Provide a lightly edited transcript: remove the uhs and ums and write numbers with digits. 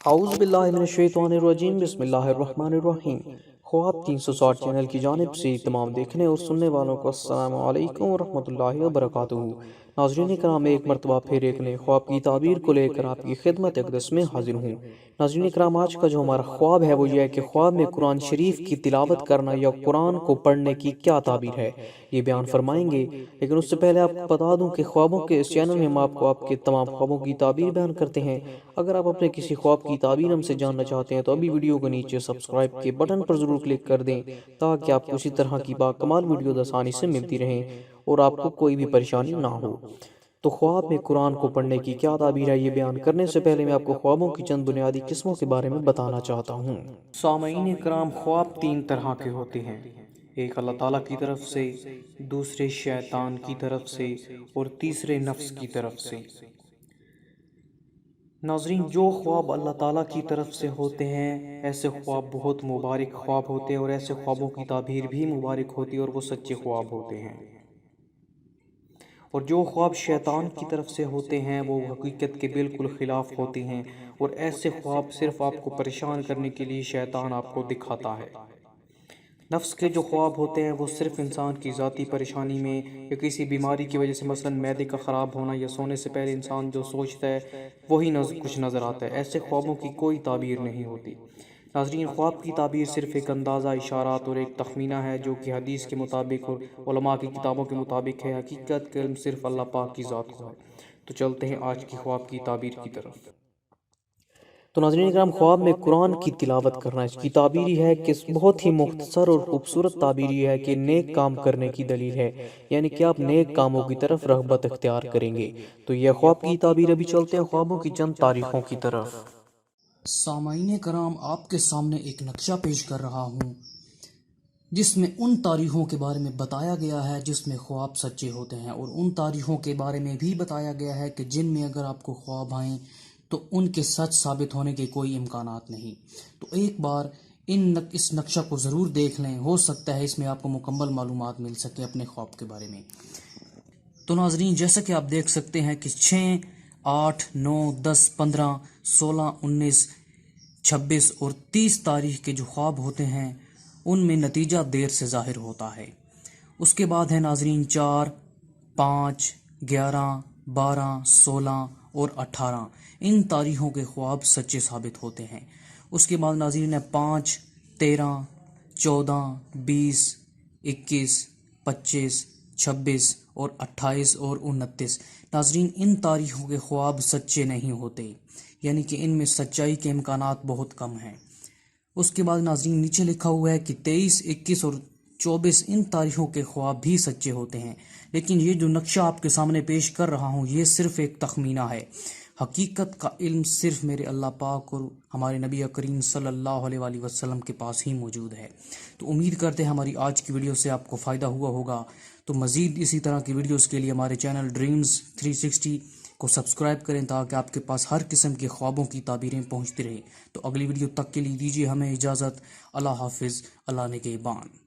اعوذ باللہ من الشیطان الرجیم بسم اللہ الرحمن الرحیم۔ خواب 360 چینل کی جانب سے تمام دیکھنے اور سننے والوں کو السلام علیکم ورحمۃ اللہ وبرکاتہ۔ ناظرین کرام، ایک مرتبہ پھر ایک نئے خواب کی تعبیر کو لے کر آپ کی خدمت اقدس میں حاضر ہوں۔ ناظرین کرام، آج کا جو ہمارا خواب ہے وہ یہ ہے کہ خواب میں قرآن شریف کی تلاوت کرنا یا قرآن کو پڑھنے کی کیا تعبیر ہے، یہ بیان فرمائیں گے۔ لیکن اس سے پہلے آپ کو بتا دوں کہ خوابوں کے اس چینل میں ہم آپ کو آپ کے تمام خوابوں کی تعبیر بیان کرتے ہیں۔ اگر آپ اپنے کسی خواب کی تعبیر ہم سے جاننا چاہتے ہیں تو ابھی ویڈیو کو نیچے سبسکرائب کے بٹن پر ضرور کلک کر دیں تاکہ آپ کو اسی طرح کی باکمال ویڈیو آسانی سے ملتی رہیں اور آپ کو کوئی بھی پریشانی نہ ہو۔ تو خواب میں قرآن کو پڑھنے کی کیا تعبیر ہے، یہ بیان کرنے سے پہلے میں آپ کو خوابوں کی چند بنیادی قسموں کے بارے میں بتانا چاہتا ہوں۔ سامعین کرام، خواب تین طرح کے ہوتے ہیں، ایک اللہ تعالیٰ کی طرف سے، دوسرے شیطان کی طرف سے اور تیسرے نفس کی طرف سے۔ ناظرین، جو خواب اللہ تعالیٰ کی طرف سے ہوتے ہیں ایسے خواب بہت مبارک خواب ہوتے ہیں اور ایسے خوابوں کی تعبیر بھی مبارک ہوتی ہے اور وہ سچے خواب ہوتے ہیں۔ اور جو خواب شیطان کی طرف سے ہوتے ہیں وہ حقیقت کے بالکل خلاف ہوتے ہیں اور ایسے خواب صرف آپ کو پریشان کرنے کے لیے شیطان آپ کو دکھاتا ہے۔ نفس کے جو خواب ہوتے ہیں وہ صرف انسان کی ذاتی پریشانی میں یا کسی بیماری کی وجہ سے، مثلا معدے کا خراب ہونا یا سونے سے پہلے انسان جو سوچتا ہے وہی کچھ نظر آتا ہے، ایسے خوابوں کی کوئی تعبیر نہیں ہوتی۔ ناظرین، خواب کی تعبیر صرف ایک اندازہ، اشارات اور ایک تخمینہ ہے جو کہ حدیث کے مطابق اور علماء کی کتابوں کے مطابق ہے۔ حقیقت کا علم صرف اللہ پاک کی ذات کو ہے۔ تو چلتے ہیں آج کی خواب کی تعبیر کی طرف۔ تو ناظرین کرام، خواب میں قرآن کی تلاوت کرنا اس کی تعبیر یہ ہے کہ بہت ہی مختصر اور خوبصورت تعبیر یہ ہے کہ نیک کام کرنے کی دلیل ہے، یعنی کہ آپ نیک کاموں کی طرف رغبت اختیار کریں گے۔ تو یہ خواب کی تعبیر۔ ابھی چلتے ہیں خوابوں کی چند تاریخوں کی طرف۔ سامعین کرام، آپ کے سامنے ایک نقشہ پیش کر رہا ہوں جس میں ان تاریخوں کے بارے میں بتایا گیا ہے جس میں خواب سچے ہوتے ہیں، اور ان تاریخوں کے بارے میں بھی بتایا گیا ہے کہ جن میں اگر آپ کو خواب آئیں تو ان کے سچ ثابت ہونے کے کوئی امکانات نہیں۔ تو ایک بار اس نقشہ کو ضرور دیکھ لیں، ہو سکتا ہے اس میں آپ کو مکمل معلومات مل سکے اپنے خواب کے بارے میں۔ تو ناظرین، جیسا کہ آپ دیکھ سکتے ہیں کہ 6، 8، 9، 10، 15، 16، 19، 26 اور 30 تاریخ کے جو خواب ہوتے ہیں ان میں نتیجہ دیر سے ظاہر ہوتا ہے۔ اس کے بعد ہے ناظرین 4، 5، 11، 12، 16 اور 18، ان تاریخوں کے خواب سچے ثابت ہوتے ہیں۔ اس کے بعد ناظرین ہے 5، 13، 14، 20، 21، 25، 26 اور 28 اور 29۔ ناظرین، ان تاریخوں کے خواب سچے نہیں ہوتے، یعنی کہ ان میں سچائی کے امکانات بہت کم ہیں۔ اس کے بعد ناظرین نیچے لکھا ہوا ہے کہ 23، 21 اور 24 ان تاریخوں کے خواب بھی سچے ہوتے ہیں، لیکن یہ جو نقشہ آپ کے سامنے پیش کر رہا ہوں یہ صرف ایک تخمینہ ہے۔ حقیقت کا علم صرف میرے اللہ پاک اور ہمارے نبی کریم صلی اللہ علیہ وآلہ وسلم کے پاس ہی موجود ہے۔ تو امید کرتے ہیں ہماری آج کی ویڈیو سے آپ کو فائدہ ہوا ہوگا۔ تو مزید اسی طرح کی ویڈیوز کے لیے ہمارے چینل ڈریمز 360 کو سبسکرائب کریں تاکہ آپ کے پاس ہر قسم کے خوابوں کی تعبیریں پہنچتی رہیں۔ تو اگلی ویڈیو تک کے لیے دیجیے ہمیں اجازت۔ اللہ حافظ، اللہ نگہبان۔